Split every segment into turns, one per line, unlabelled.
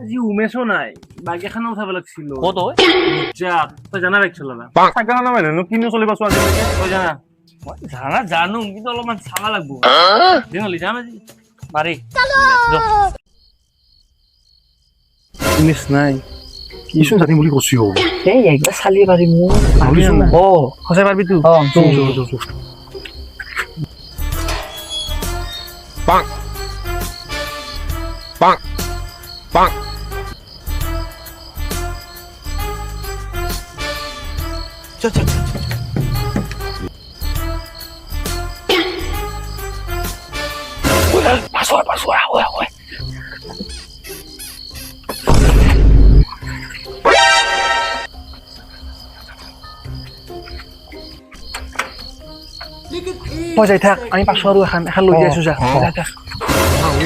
আজি উমেশও নাই বাইক এখন উঠাব লাগছিল
কত হয়
যা তই জানা বাইক চলাবা
চাকা না মানে কিনো চলিব ছোৱালী
তই জানা
জানা জানো কিন্তু অলপমান চাবা লাগবো
দিনলি যাম আজি
পাৰি
উমেশ নাই কিছু জানি বুলি কৈছি হ'ব
এই একবাৰ চালি পাৰিম
ভাবিছো
অ
সঁচাই পাৰবি তো
অ
পাং পাং পাং
চল চল
মই যাই থাক আমি পাছো আৰু এখন লৈ আছো যা যাই থাক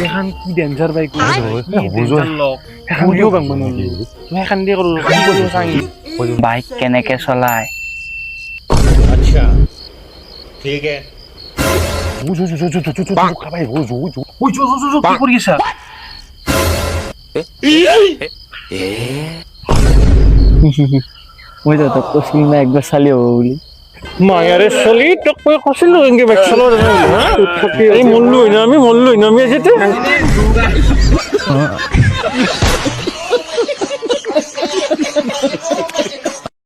এখন কি ডেঞ্জাৰ বাইক এখন দিও বাং মানুহ এখন দিয়ে কৰো চাঙি
বাইক কেনেকে চলাই
अच्छा ठीक है
খাবাই ও জো জো
ওই জো জো জো কি কৰি আছা
মই তো তোক কৈছিল না একবাৰ চালি হ'ব বুলি
মায়ারে চলি তোক কই কৈছিলো এনকে বাইক চলাব জানো হা এই মল্লু হইনা আমি আজিতে